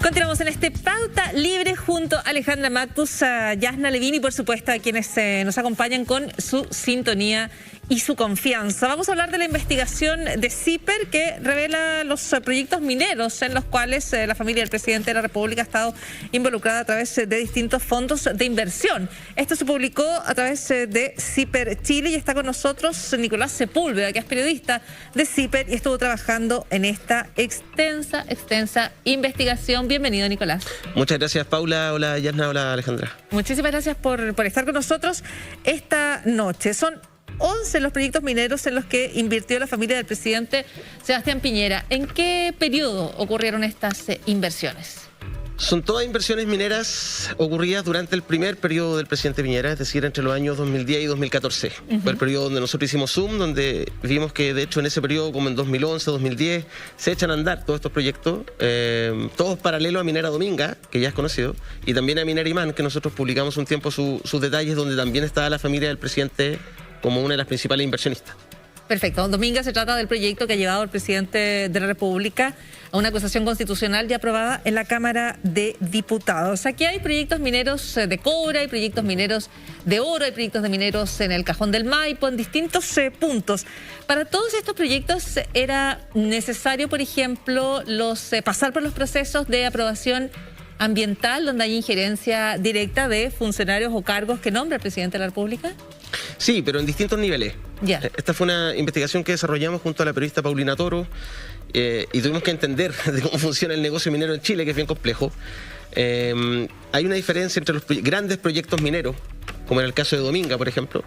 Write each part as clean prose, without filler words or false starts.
Continuamos en este Pauta Libre junto a Alejandra Matus, a Yasna Levin y por supuesto a quienes nos acompañan con su sintonía y su confianza. Vamos a hablar de la investigación de CIPER que revela los proyectos mineros en los cuales la familia del presidente de la República ha estado involucrada a través de distintos fondos de inversión. Esto se publicó a través de CIPER Chile y está con nosotros Nicolás Sepúlveda, que es periodista de CIPER y estuvo trabajando en esta extensa investigación. Bienvenido, Nicolás. Muchas gracias, Paula. Hola, Yasna. Hola, Alejandra. Muchísimas gracias por estar con nosotros esta noche. Son 11 los proyectos mineros en los que invirtió la familia del presidente Sebastián Piñera. ¿En qué periodo ocurrieron estas inversiones? Son todas inversiones mineras ocurridas durante el primer periodo del presidente Piñera, es decir, entre los años 2010 y 2014. Fue el periodo donde nosotros hicimos Zoom, donde vimos que de hecho en ese periodo, como en 2011, 2010, se echan a andar todos estos proyectos, todos paralelos a Minera Dominga, que ya es conocido, y también a Minera Imán, que nosotros publicamos un tiempo sus detalles, donde también estaba la familia del presidente como una de las principales inversionistas. Perfecto. Dominga se trata del proyecto que ha llevado el presidente de la República a una acusación constitucional ya aprobada en la Cámara de Diputados. Aquí hay proyectos mineros de cobre, hay proyectos mineros de oro, hay proyectos de mineros en el Cajón del Maipo, en distintos puntos. Para todos estos proyectos era necesario, por ejemplo, pasar por los procesos de aprobación ambiental, donde hay injerencia directa de funcionarios o cargos que nombra el presidente de la República. Sí, pero en distintos niveles. Yeah. Esta fue una investigación que desarrollamos junto a la periodista Paulina Toro y tuvimos que entender de cómo funciona el negocio minero en Chile, que es bien complejo. Hay una diferencia entre los grandes proyectos mineros, como en el caso de Dominga, por ejemplo,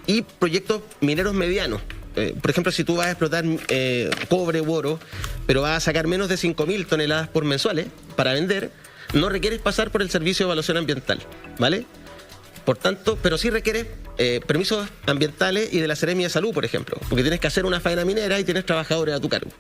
y proyectos mineros medianos. Por ejemplo, si tú vas a explotar cobre u oro, pero vas a sacar menos de 5.000 toneladas por mensuales para vender, no requieres pasar por el servicio de evaluación ambiental, ¿vale? Por tanto, pero sí requiere permisos ambientales y de la Seremia de Salud, por ejemplo, porque tienes que hacer una faena minera y tienes trabajadores a tu cargo.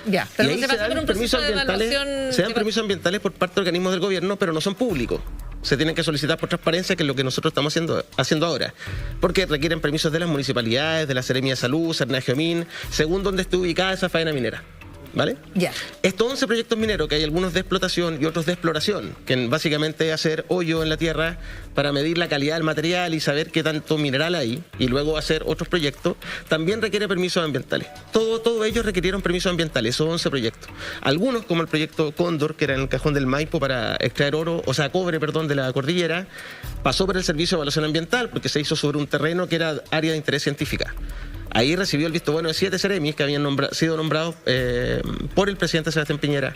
Ya, pero y ahí se pasa por un proceso de evaluación. Se dan permisos ambientales por parte de organismos del gobierno, pero no son públicos. Se tienen que solicitar por transparencia, que es lo que nosotros estamos haciendo ahora. Porque requieren permisos de las municipalidades, de la Seremia de Salud, Cernagiomín, según donde esté ubicada esa faena minera. ¿Vale? Ya. Estos 11 proyectos mineros, que hay algunos de explotación y otros de exploración, que básicamente es hacer hoyo en la tierra para medir la calidad del material y saber qué tanto mineral hay, y luego hacer otros proyectos, también requiere permisos ambientales. Todos ellos requirieron permisos ambientales, esos 11 proyectos. Algunos, como el proyecto Cóndor, que era en el Cajón del Maipo para extraer cobre, de la cordillera, pasó por el servicio de evaluación ambiental porque se hizo sobre un terreno que era área de interés científica. Ahí recibió el visto bueno de 7 seremis que habían sido nombrados por el presidente Sebastián Piñera.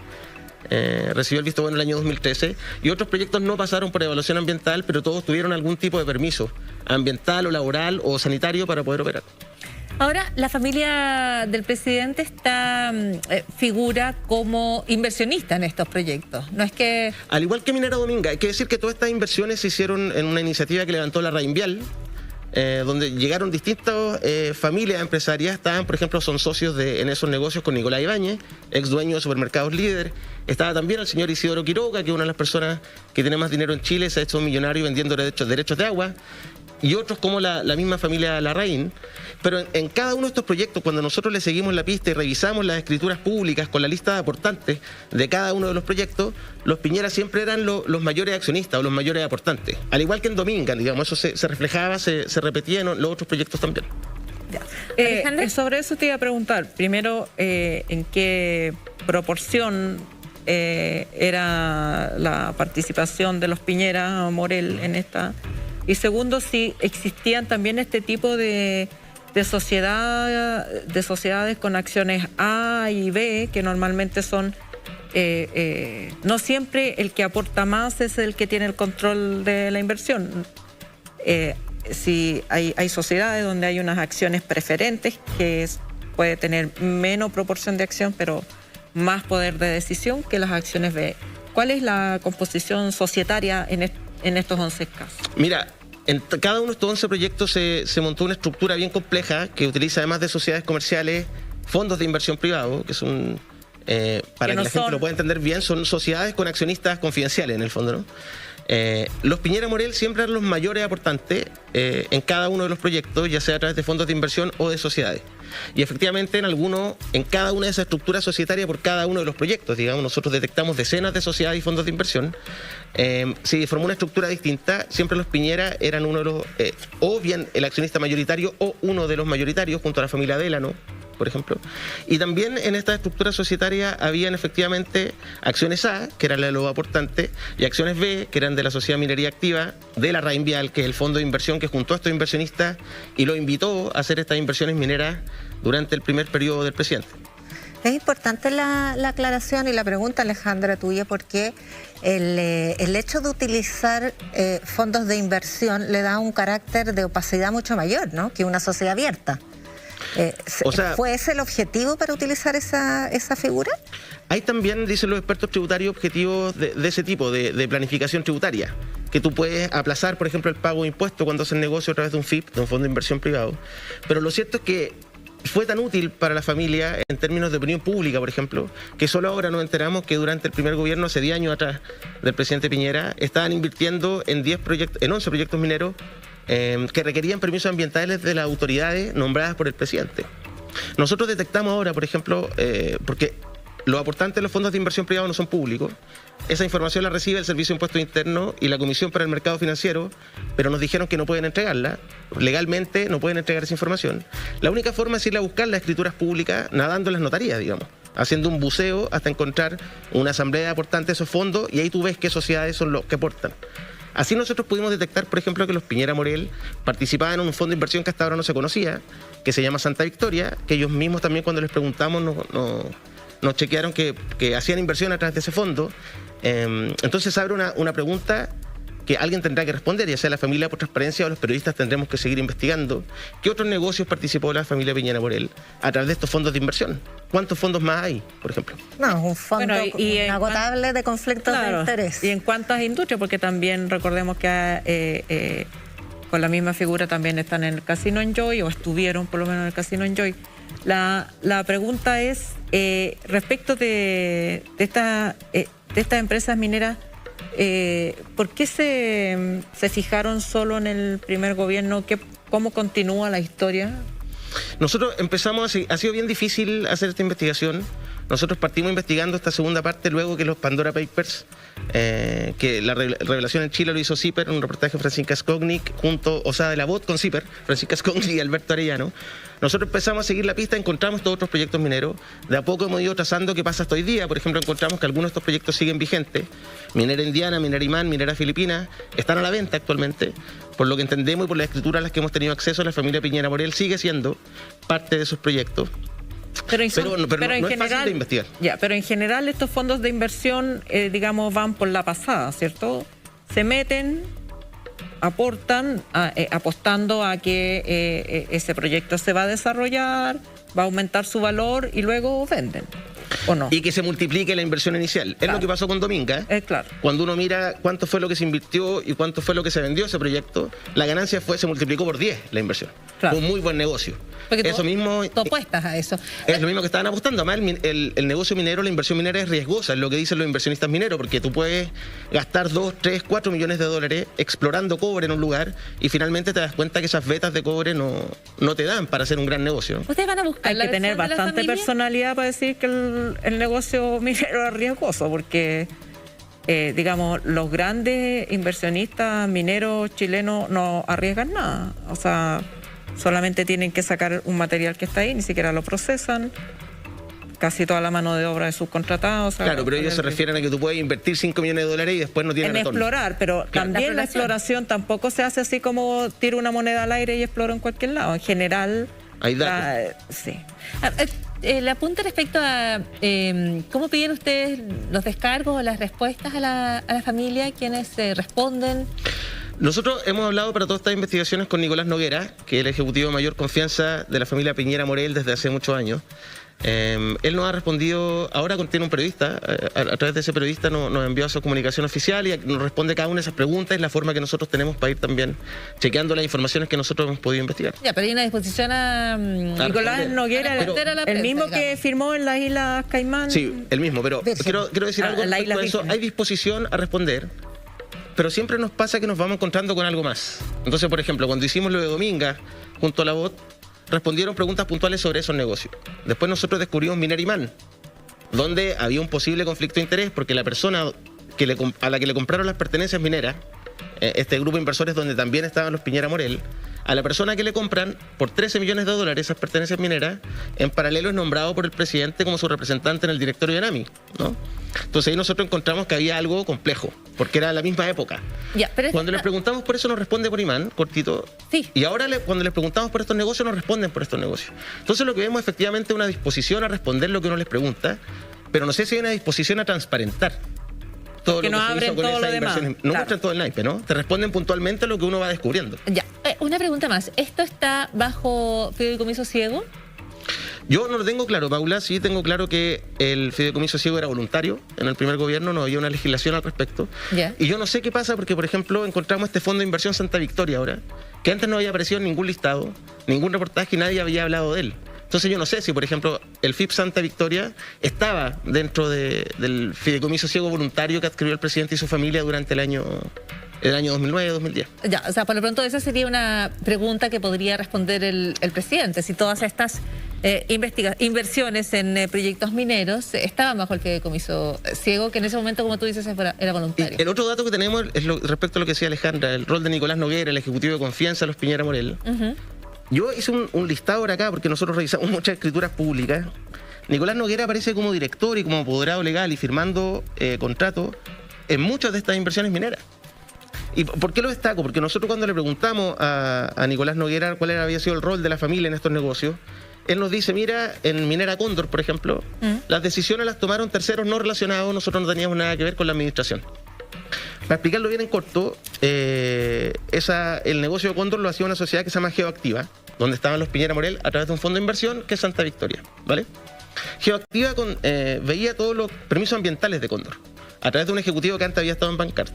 Recibió el visto bueno en el año 2013 y otros proyectos no pasaron por evaluación ambiental, pero todos tuvieron algún tipo de permiso ambiental o laboral o sanitario para poder operar. Ahora, la familia del presidente figura como inversionista en estos proyectos. No es que... Al igual que Minera Dominga, hay que decir que todas estas inversiones se hicieron en una iniciativa que levantó la Rainvial, donde llegaron distintas familias empresarias. Estaban, por ejemplo, son socios en esos negocios con Nicolás Ibáñez, ex dueño de Supermercados Líder. Estaba también el señor Isidoro Quiroga, que es una de las personas que tiene más dinero en Chile, se ha hecho millonario vendiendo derechos de agua, y otros como la misma familia Larraín. Pero en cada uno de estos proyectos, cuando nosotros le seguimos la pista y revisamos las escrituras públicas con la lista de aportantes de cada uno de los proyectos, los Piñera siempre eran los mayores accionistas o los mayores aportantes. Al igual que en Dominga, digamos, eso se reflejaba, se repetía en los otros proyectos también. Sobre eso te iba a preguntar. Primero, ¿en qué proporción era la participación de los Piñera Morel en esta? Y segundo, si existían también este tipo de sociedades con acciones A y B, que normalmente son, no siempre el que aporta más es el que tiene el control de la inversión. Si hay sociedades donde hay unas acciones preferentes, que puede tener menos proporción de acción, pero más poder de decisión que las acciones B. ¿Cuál es la composición societaria en estos 11 casos? Mira, en cada uno de estos 11 proyectos se montó una estructura bien compleja que utiliza, además de sociedades comerciales, fondos de inversión privados, que son, para que la gente lo pueda entender bien, son sociedades con accionistas confidenciales en el fondo, ¿no? Los Piñera Morel siempre eran los mayores aportantes en cada uno de los proyectos, ya sea a través de fondos de inversión o de sociedades. Y efectivamente en cada una de esas estructuras societarias por cada uno de los proyectos, digamos, nosotros detectamos decenas de sociedades y fondos de inversión. Si formó una estructura distinta, siempre los Piñera eran uno de los, o bien el accionista mayoritario o uno de los mayoritarios junto a la familia Delano, por ejemplo. Y también en esta estructura societaria habían efectivamente acciones A, que eran la de los aportantes, y acciones B, que eran de la Sociedad Minería Activa, de la Rainvial, que es el fondo de inversión que juntó a estos inversionistas y lo invitó a hacer estas inversiones mineras durante el primer periodo del presidente. Es importante la aclaración y la pregunta, Alejandra, tuya, porque el hecho de utilizar fondos de inversión le da un carácter de opacidad mucho mayor, ¿no?, que una sociedad abierta. O sea, ¿fue ese el objetivo para utilizar esa figura? Hay también, dicen los expertos tributarios, objetivos de ese tipo, de planificación tributaria, que tú puedes aplazar, por ejemplo, el pago de impuestos cuando haces negocio a través de un FIP, de un fondo de inversión privado. Pero lo cierto es que fue tan útil para la familia en términos de opinión pública, por ejemplo, que solo ahora nos enteramos que durante el primer gobierno, hace 10 años atrás, del presidente Piñera, estaban invirtiendo en 11 proyectos mineros que requerían permisos ambientales de las autoridades nombradas por el presidente. Nosotros detectamos ahora, por ejemplo, porque los aportantes de los fondos de inversión privados no son públicos, esa información la recibe el Servicio de Impuestos Internos y la Comisión para el Mercado Financiero, pero nos dijeron que no pueden entregarla, legalmente no pueden entregar esa información. La única forma es ir a buscar las escrituras públicas nadando en las notarías, digamos, haciendo un buceo hasta encontrar una asamblea de aportantes de esos fondos y ahí tú ves qué sociedades son los que aportan. Así nosotros pudimos detectar, por ejemplo, que los Piñera Morel participaban en un fondo de inversión que hasta ahora no se conocía, que se llama Santa Victoria, que ellos mismos también cuando les preguntamos nos chequearon que hacían inversión a través de ese fondo. Entonces abre una pregunta que alguien tendrá que responder, ya sea la familia por transparencia o los periodistas tendremos que seguir investigando. ¿Qué otros negocios participó la familia Piñera Morel a través de estos fondos de inversión? ¿Cuántos fondos más hay, por ejemplo? No, un fondo inagotable de conflictos de interés. ¿Y en cuántas industrias? Porque también recordemos que con la misma figura también están en el Casino Enjoy, o estuvieron por lo menos en el Casino Enjoy. La pregunta es, respecto de estas empresas mineras, ¿por qué se fijaron solo en el primer gobierno? ¿Cómo continúa la historia? Nosotros empezamos, ha sido bien difícil hacer esta investigación. Nosotros partimos investigando esta segunda parte luego que los Pandora Papers, que la revelación en Chile lo hizo CIPER, un reportaje de Francisca Skognik, de la voz con CIPER, Francisca Skognik y Alberto Arellano. Nosotros empezamos a seguir la pista, encontramos estos otros proyectos mineros. De a poco hemos ido trazando qué pasa hasta hoy día. Por ejemplo, encontramos que algunos de estos proyectos siguen vigentes. Minera Indiana, Minera Imán, Minera Filipina, están a la venta actualmente. Por lo que entendemos y por la escritura a las que hemos tenido acceso, la familia Piñera Morel sigue siendo parte de esos proyectos. Pero no es fácil de investigar. Pero en general estos fondos de inversión, digamos, van por la pasada, ¿cierto? Se meten, aportan, apostando a que ese proyecto se va a desarrollar, va a aumentar su valor y luego venden. ¿O no? Y que se multiplique la inversión inicial. Claro. Es lo que pasó con Dominga. Claro. Cuando uno mira cuánto fue lo que se invirtió y cuánto fue lo que se vendió ese proyecto, la ganancia se multiplicó por 10 la inversión. Claro. Fue un muy buen negocio. Porque tú apuestas a eso. Es lo mismo que estaban apostando. Además, el negocio minero, la inversión minera es riesgosa, es lo que dicen los inversionistas mineros, porque tú puedes gastar 2, 3, 4 millones de dólares explorando cobre en un lugar y finalmente te das cuenta que esas vetas de cobre no te dan para hacer un gran negocio, ¿no? Ustedes van a buscar. Hay que tener bastante personalidad para decir que el negocio minero es riesgoso, porque digamos, los grandes inversionistas mineros chilenos no arriesgan nada. O sea, solamente tienen que sacar un material que está ahí, ni siquiera lo procesan. Casi toda la mano de obra es subcontratada. O sea, claro, pero ellos se refieren a que tú puedes invertir 5 millones de dólares y después no tiene retorno. En explorar, pero claro, también la exploración tampoco se hace así como tiro una moneda al aire y exploro en cualquier lado. En general, hay datos. Sí. La apunta respecto a cómo piden ustedes los descargos o las respuestas a la familia, quienes responden. Nosotros hemos hablado para todas estas investigaciones con Nicolás Noguera, que es el ejecutivo de mayor confianza de la familia Piñera Morel desde hace muchos años. Él nos ha respondido, ahora tiene un periodista, a través de ese periodista nos envió a su comunicación oficial y nos responde cada una de esas preguntas. Es la forma que nosotros tenemos para ir también chequeando las informaciones que nosotros hemos podido investigar. Ya, pero hay una disposición a Nicolás Noguera, el mismo que firmó en las Islas Caimán. Sí, el mismo, pero quiero decir algo respecto a eso. Hay disposición a responder. pero siempre nos pasa que nos vamos encontrando con algo más. Entonces, por ejemplo, cuando hicimos lo de Dominga junto a la BOT, respondieron preguntas puntuales sobre esos negocios. Después nosotros descubrimos Minerimán, donde había un posible conflicto de interés porque la persona a la que le compraron las pertenencias mineras, este grupo de inversores donde también estaban los Piñera Morel, a la persona que le compran por $13 millones esas pertenencias mineras, en paralelo es nombrado por el presidente como su representante en el directorio de NAMI, ¿no? Entonces ahí nosotros encontramos que había algo complejo, porque era la misma época. Cuando les preguntamos por eso nos responde por imán, cortito. Sí. Y ahora cuando les preguntamos por estos negocios nos responden por estos negocios. Entonces lo que vemos efectivamente es una disposición a responder lo que uno les pregunta, pero no sé si hay una disposición a transparentar todo que lo que no se abren hizo con todo esas lo demás. inversiones. No muestran todo el naipe, ¿no? Te responden puntualmente a lo que uno va descubriendo. Ya, una pregunta más. ¿Esto está bajo fideicomiso ciego? Yo no lo tengo claro, Paula. Sí tengo claro que el fideicomiso ciego era voluntario. En el primer gobierno no había una legislación al respecto. Yeah. Y yo no sé qué pasa porque, por ejemplo, encontramos este Fondo de Inversión Santa Victoria ahora, que antes no había aparecido en ningún listado, ningún reportaje y nadie había hablado de él. Entonces yo no sé si, por ejemplo, el FIP Santa Victoria estaba dentro del fideicomiso ciego voluntario que adquirió el presidente y su familia durante el año 2009-2010. Ya, o sea, por lo pronto esa sería una pregunta que podría responder el presidente. Si todas estas inversiones en proyectos mineros estaban bajo el fideicomiso ciego, que en ese momento, como tú dices, era voluntario. Y el otro dato que tenemos es respecto a lo que decía Alejandra, el rol de Nicolás Noguera, el ejecutivo de confianza de los Piñera Morel. Yo hice un listado ahora acá porque nosotros revisamos muchas escrituras públicas. Nicolás Noguera aparece como director y como apoderado legal y firmando contratos en muchas de estas inversiones mineras. ¿Y por qué lo destaco? Porque nosotros cuando le preguntamos a Nicolás Noguera cuál había sido el rol de la familia en estos negocios, él nos dice, mira, en Minera Cóndor, por ejemplo, las decisiones las tomaron terceros no relacionados, nosotros no teníamos nada que ver con la administración. Para explicarlo bien en corto, el negocio de Cóndor lo hacía una sociedad que se llama Geoactiva, donde estaban los Piñera Morel a través de un fondo de inversión que es Santa Victoria, ¿vale? Geoactiva veía todos los permisos ambientales de Cóndor a través de un ejecutivo que antes había estado en Bancard.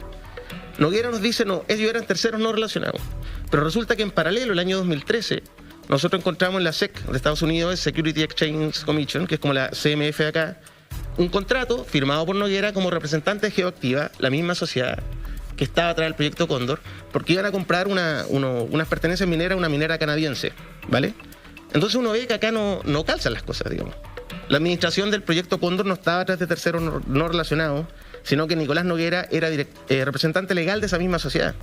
Noguera nos dice, no, ellos eran terceros no relacionados. Pero resulta que en paralelo, el año 2013, nosotros encontramos en la SEC de Estados Unidos, Security Exchange Commission, que es como la CMF de acá, un contrato firmado por Noguera como representante de Geoactiva, la misma sociedad que estaba atrás del proyecto Cóndor, porque iban a comprar unas pertenencias mineras, una minera canadiense, ¿vale? Entonces uno ve que acá no calzan las cosas, digamos. La administración del proyecto Cóndor no estaba atrás de terceros no relacionados, sino que Nicolás Noguera era representante legal de esa misma sociedad.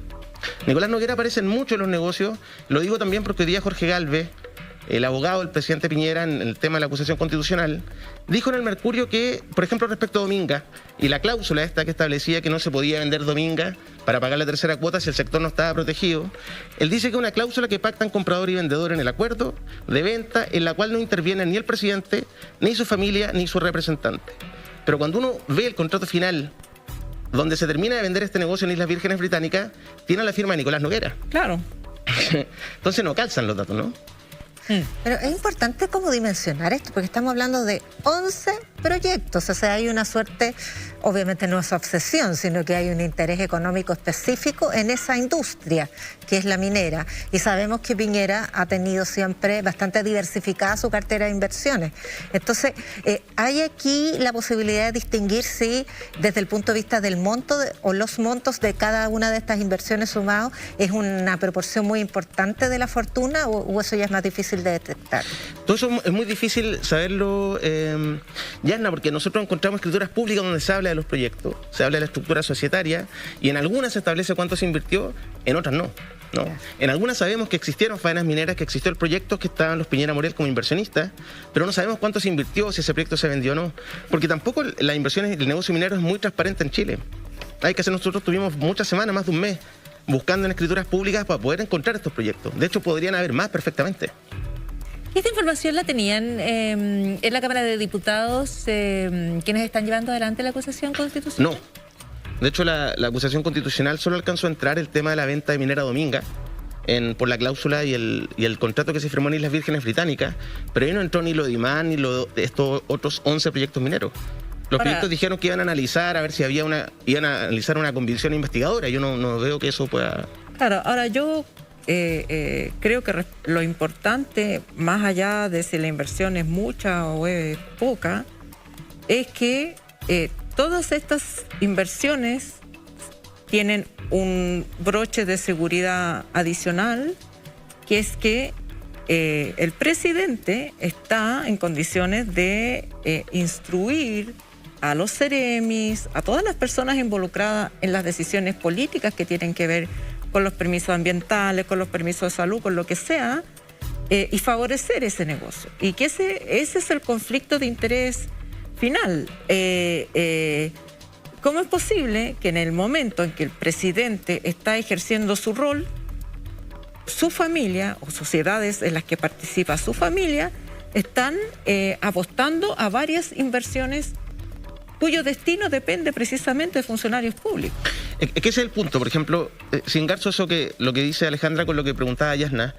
Nicolás Noguera aparece en muchos de los negocios, lo digo también porque hoy día Jorge Galvez, el abogado del presidente Piñera en el tema de la acusación constitucional, dijo en el Mercurio que, por ejemplo, respecto a Dominga, y la cláusula esta que establecía que no se podía vender Dominga para pagar la tercera cuota si el sector no estaba protegido, él dice que es una cláusula que pactan comprador y vendedor en el acuerdo de venta en la cual no interviene ni el presidente, ni su familia, ni su representante. Pero cuando uno ve el contrato final, donde se termina de vender este negocio en Islas Vírgenes Británicas, tiene la firma de Nicolás Noguera. Claro. Entonces no calzan los datos, ¿no? Pero es importante cómo dimensionar esto, porque estamos hablando de 11 proyectos, o sea, hay una suerte, obviamente no es obsesión, sino que hay un interés económico específico en esa industria, que es la minera, y sabemos que Piñera ha tenido siempre bastante diversificada su cartera de inversiones. Entonces, hay aquí la posibilidad de distinguir si desde el punto de vista del monto o los montos de cada una de estas inversiones sumados es una proporción muy importante de la fortuna o eso ya es más difícil de detectar. Todo eso es muy difícil saberlo, Yasna, porque nosotros encontramos escrituras públicas donde se habla de los proyectos, se habla de la estructura societaria y en algunas se establece cuánto se invirtió, en otras no. En algunas sabemos que existieron faenas mineras, que existió el proyecto, que estaban los Piñera Morel como inversionistas, pero no sabemos cuánto se invirtió, si ese proyecto se vendió o no, porque tampoco las inversiones del negocio minero es muy transparente en Chile. Hay que hacer, nosotros tuvimos muchas semanas, más de un mes, buscando en escrituras públicas para poder encontrar estos proyectos. De hecho, podrían haber más perfectamente. ¿Esta información la tenían en la Cámara de Diputados quienes están llevando adelante la acusación constitucional? No. De hecho, la acusación constitucional solo alcanzó a entrar el tema de la venta de Minera Dominga por la cláusula y el contrato que se firmó en Islas Vírgenes Británicas, pero ahí no entró ni lo de IMAN ni lo de estos otros 11 proyectos mineros. Los proyectos dijeron que iban a analizar, a ver si iban a analizar una convicción investigadora. Yo no veo que eso pueda... Claro, ahora yo... creo que lo importante, más allá de si la inversión es mucha o es poca, es que todas estas inversiones tienen un broche de seguridad adicional, que es que el presidente está en condiciones de instruir a los seremis, a todas las personas involucradas en las decisiones políticas que tienen que ver con los permisos ambientales, con los permisos de salud, con lo que sea, y favorecer ese negocio. Y que ese es el conflicto de interés final. ¿Cómo es posible que en el momento en que el presidente está ejerciendo su rol, su familia o sociedades en las que participa su familia están apostando a varias inversiones cuyo destino depende precisamente de funcionarios públicos? Es que ese es el punto. Por ejemplo, si engarzo eso lo que dice Alejandra con lo que preguntaba Yasna,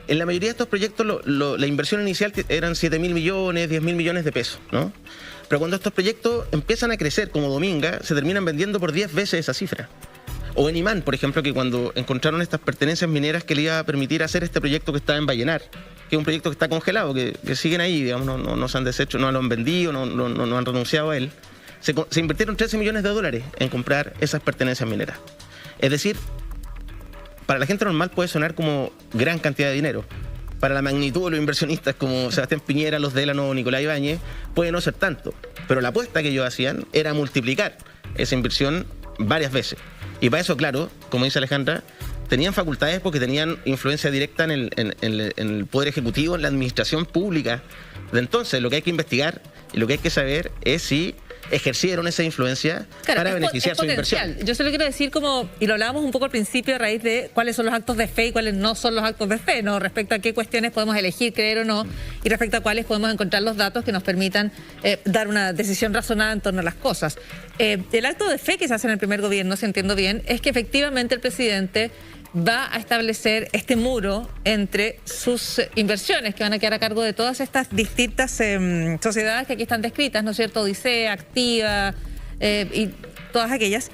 en la mayoría de estos proyectos la inversión inicial eran 7.000 millones, 10.000 millones de pesos, ¿no? Pero cuando estos proyectos empiezan a crecer como Dominga, se terminan vendiendo por 10 veces esa cifra. O en Imán, por ejemplo, que cuando encontraron estas pertenencias mineras que le iba a permitir hacer este proyecto que está en Vallenar, que es un proyecto que está congelado, que siguen ahí, digamos, no se han deshecho, no lo han vendido, no han renunciado a él. Se invirtieron 13 millones de dólares en comprar esas pertenencias mineras. Es decir, para la gente normal puede sonar como gran cantidad de dinero. Para la magnitud de los inversionistas como Sebastián Piñera, los Delano o Nicolás Ibáñez, puede no ser tanto. Pero la apuesta que ellos hacían era multiplicar esa inversión varias veces. Y para eso, claro, como dice Alejandra, tenían facultades porque tenían influencia directa en el Poder Ejecutivo, en la administración pública de entonces. Lo que hay que investigar y lo que hay que saber es si ejercieron esa influencia para beneficiar su inversión. Yo solo quiero decir y lo hablábamos un poco al principio a raíz de cuáles son los actos de fe y cuáles no son los actos de fe, ¿no? Respecto a qué cuestiones podemos elegir, creer o no, y respecto a cuáles podemos encontrar los datos que nos permitan dar una decisión razonada en torno a las cosas. El acto de fe que se hace en el primer gobierno, si entiendo bien, es que efectivamente el presidente va a establecer este muro entre sus inversiones que van a quedar a cargo de todas estas distintas sociedades que aquí están descritas, ¿no es cierto? Odisea, Activa y todas aquellas,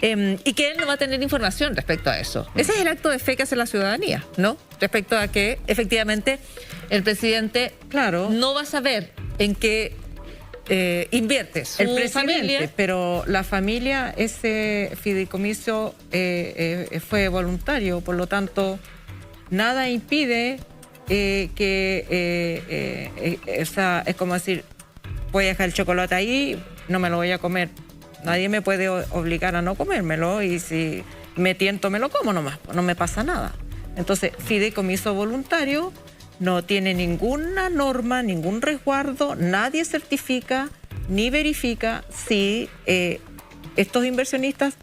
y que él no va a tener información respecto a eso. Ese es el acto de fe que hace la ciudadanía, ¿no? Respecto a que efectivamente el presidente, claro, no va a saber en qué invierte su familia. Pero la familia, ese fideicomiso fue voluntario, por lo tanto nada impide es como decir, voy a dejar el chocolate ahí, no me lo voy a comer, nadie me puede obligar a no comérmelo, y si me tiento me lo como nomás, no me pasa nada. Entonces, fideicomiso voluntario no tiene ninguna norma, ningún resguardo, nadie certifica ni verifica si estos inversionistas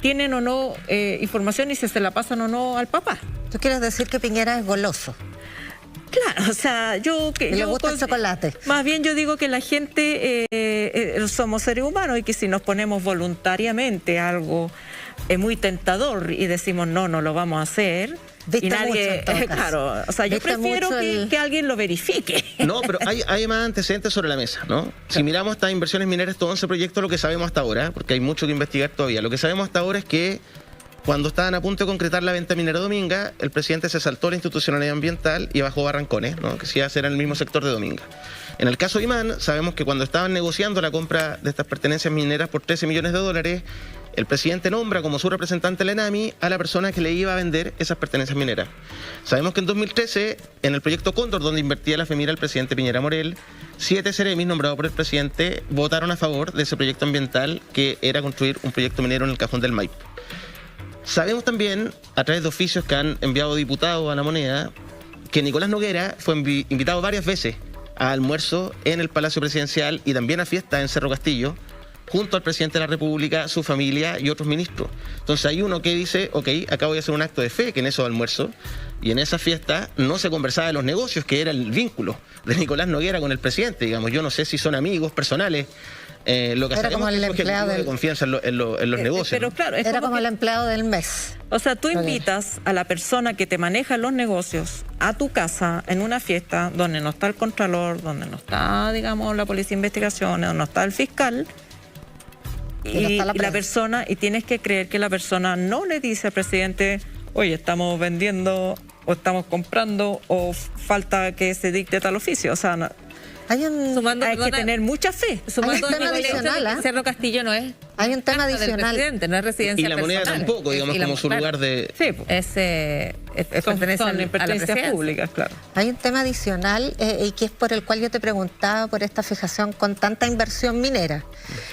tienen o no información y si se la pasan o no al papá. ¿Tú quieres decir que Piñera es goloso? Claro, o sea, le gusta el chocolate. Más bien yo digo que la gente somos seres humanos y que si nos ponemos voluntariamente algo muy tentador y decimos no lo vamos a hacer, y nadie, claro, o sea, yo prefiero que alguien lo verifique. No, pero hay más antecedentes sobre la mesa, ¿no? Si miramos estas inversiones mineras, estos 11 proyectos, lo que sabemos hasta ahora, porque hay mucho que investigar todavía, lo que sabemos hasta ahora es que cuando estaban a punto de concretar la venta minera Dominga, el presidente se saltó la institucionalidad ambiental y bajó Barrancones, ¿no? Que se iba a hacer en el mismo sector de Dominga. En el caso de Imán, sabemos que cuando estaban negociando la compra de estas pertenencias mineras por 13 millones de dólares, el presidente nombra como su representante en la ENAMI a la persona que le iba a vender esas pertenencias mineras. Sabemos que en 2013, en el proyecto Cóndor, donde invertía la FEMIRA el presidente Piñera Morel, 7 seremis nombrados por el presidente votaron a favor de ese proyecto ambiental, que era construir un proyecto minero en el Cajón del Maipo. Sabemos también, a través de oficios que han enviado diputados a La Moneda, que Nicolás Noguera fue invitado varias veces a almuerzo en el Palacio Presidencial y también a fiestas en Cerro Castillo, junto al presidente de la República, su familia y otros ministros. Entonces hay uno que dice, ok, acá voy a hacer un acto de fe, que en esos almuerzos y en esa fiesta no se conversaba de los negocios, que era el vínculo de Nicolás Noguera con el presidente. Digamos, yo no sé si son amigos personales. Lo que era como el empleado de confianza en los negocios. Pero claro, era como el empleado del mes. O sea, tú invitas a la persona que te maneja los negocios a tu casa en una fiesta donde no está el contralor, donde no está, digamos, la policía de investigación, donde no está el fiscal, y la persona, y tienes que creer que la persona no le dice al presidente, oye, estamos vendiendo o estamos comprando o falta que se dicte tal oficio. O sea, no, hay que tener mucha fe. Cerro Castillo no es Hay un tema Carta del adicional. presidente, no es residencia Y la moneda personal. tampoco, digamos, como su lugar de... Sí, pues, Pertenece son a la pertenencias presidencia. públicas, claro. Hay un tema adicional y que es por el cual yo te preguntaba por esta fijación con tanta inversión minera.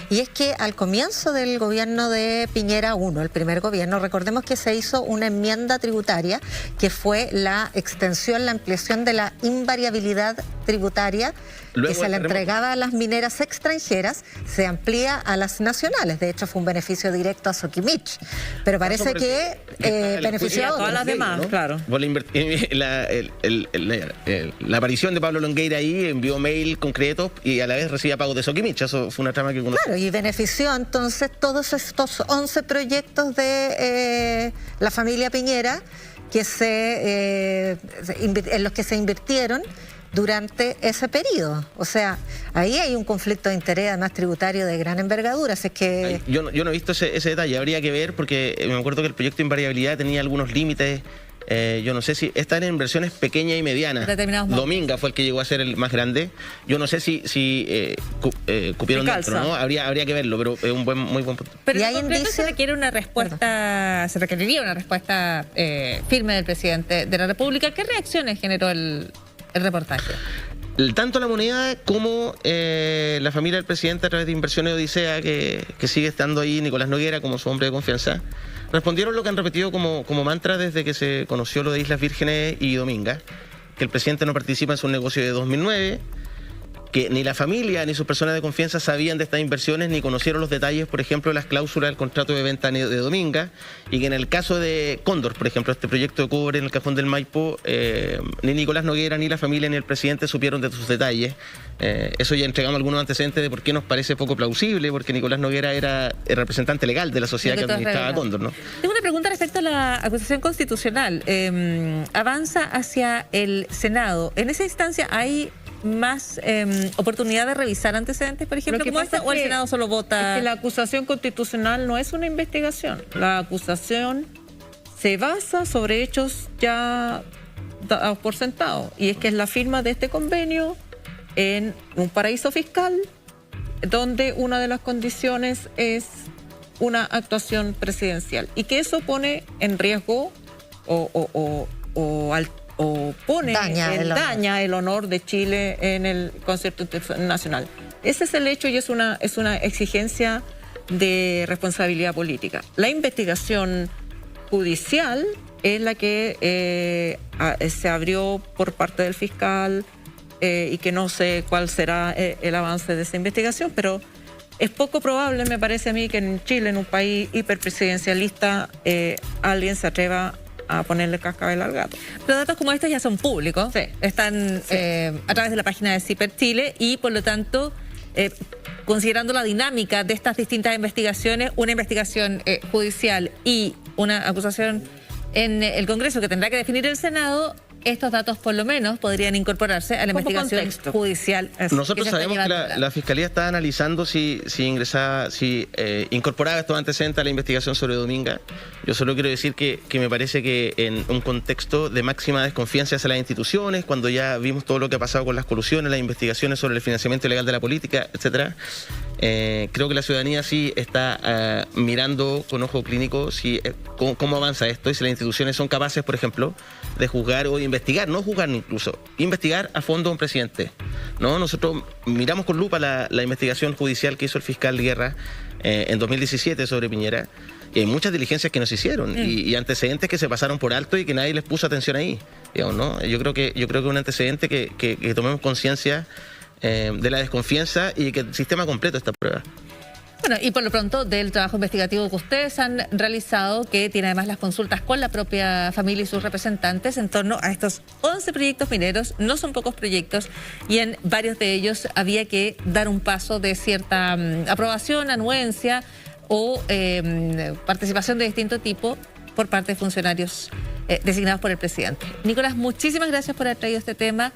Y es que al comienzo del gobierno de Piñera 1, el primer gobierno, recordemos que se hizo una enmienda tributaria que fue la extensión, la ampliación de la invariabilidad tributaria Luego que se le el terremoto. entregaba a las mineras extranjeras, se amplía a las nacionales. De hecho, fue un beneficio directo a Soquimich. Pero parece que benefició a todas otros. las demás, claro. Por la aparición de Pablo Longueira ahí envió mail concretos y a la vez recibía pagos de Soquimich. Eso fue una trama que conocí. Claro, y benefició entonces todos estos 11 proyectos de la familia Piñera que en los que se invirtieron durante ese periodo. O sea, ahí hay un conflicto de interés, además tributario, de gran envergadura. Así que... Yo no he visto ese detalle, habría que ver porque me acuerdo que el proyecto de invariabilidad tenía algunos límites. Yo no sé si están en inversiones pequeñas y medianas. Determinados montos. Dominga fue el que llegó a ser el más grande. Yo no sé si cupieron Si dentro, calza. ¿no? Habría que verlo, pero es un muy buen punto. Pero ¿Y en hay concreto indicios? se requiere una respuesta, se requeriría una respuesta firme del presidente de la República. ¿Qué reacciones generó el reportaje? Tanto la moneda como la familia del presidente a través de Inversiones Odisea, que sigue estando ahí, Nicolás Noguera como su hombre de confianza, respondieron lo que han repetido como mantra desde que se conoció lo de Islas Vírgenes y Dominga, que el presidente no participa en su negocio de 2009, que ni la familia ni sus personas de confianza sabían de estas inversiones ni conocieron los detalles, por ejemplo, de las cláusulas del contrato de venta de Dominga, y que en el caso de Cóndor, por ejemplo, este proyecto de cobre en el Cajón del Maipo, ni Nicolás Noguera, ni la familia, ni el presidente supieron de sus detalles. Eso ya entregamos algunos antecedentes de por qué nos parece poco plausible, porque Nicolás Noguera era el representante legal de la sociedad que administraba Cóndor, ¿no? Tengo una pregunta respecto a la acusación constitucional. Avanza hacia el Senado. ¿En esa instancia hay más oportunidad de revisar antecedentes, por ejemplo, Lo que como pasa esta, o el es que- Senado solo vota? Es que la acusación constitucional no es una investigación. La acusación se basa sobre hechos ya dados por sentado. Y es que es la firma de este convenio en un paraíso fiscal, donde una de las condiciones es una actuación presidencial. Y que eso pone en riesgo o pone daña el honor de Chile en el concierto internacional. Ese es el hecho y es una exigencia de responsabilidad política. La investigación judicial es la que se abrió por parte del fiscal y que no sé cuál será el avance de esa investigación, pero es poco probable, me parece a mí, que en Chile, en un país hiperpresidencialista, alguien se atreva a ponerle cascabel al gato. Los datos como estos ya son públicos, Sí. están a través de la página de CIPER Chile y por lo tanto, considerando la dinámica de estas distintas investigaciones, una investigación judicial y una acusación en el Congreso que tendrá que definir el Senado, estos datos por lo menos podrían incorporarse a la Como investigación contexto. judicial. Nosotros se está sabemos que llevando a cabo. la Fiscalía está analizando si incorporaba estos antecedentes a la investigación sobre Dominga. Yo solo quiero decir que me parece que en un contexto de máxima desconfianza hacia las instituciones, cuando ya vimos todo lo que ha pasado con las colusiones, las investigaciones sobre el financiamiento ilegal de la política, etcétera, creo que la ciudadanía sí está mirando con ojo clínico cómo avanza esto y si las instituciones son capaces, por ejemplo, de juzgar o investigar, no juzgar incluso, investigar a fondo a un presidente, ¿no? Nosotros miramos con lupa la investigación judicial que hizo el fiscal Guerra en 2017 sobre Piñera, y hay muchas diligencias que no se hicieron y antecedentes que se pasaron por alto y que nadie les puso atención ahí, digamos, ¿no? Yo creo que es un antecedente que tomemos conciencia de la desconfianza y que el sistema completo esta prueba. Bueno, y por lo pronto del trabajo investigativo que ustedes han realizado, que tiene además las consultas con la propia familia y sus representantes en torno a estos 11 proyectos mineros, no son pocos proyectos, y en varios de ellos había que dar un paso de cierta aprobación, anuencia o participación de distinto tipo por parte de funcionarios designados por el presidente. Nicolás, muchísimas gracias por haber traído este tema.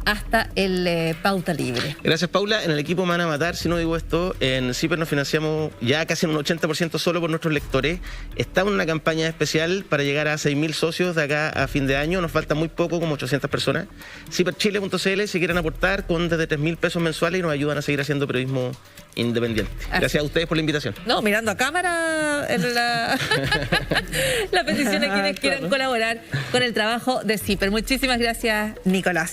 hasta el Pauta Libre. Gracias, Paula. En el equipo me van a matar si no digo esto. En CIPER nos financiamos ya casi en un 80% solo por nuestros lectores. Estamos en una campaña especial para llegar a 6.000 socios de acá a fin de año. Nos falta muy poco, como 800 personas. CIPERchile.cl si quieren aportar con desde 3.000 pesos mensuales y nos ayudan a seguir haciendo periodismo independiente. Gracias a ustedes por la invitación. No, mirando a cámara la petición a quienes quieran colaborar con el trabajo de CIPER. Muchísimas gracias, Nicolás.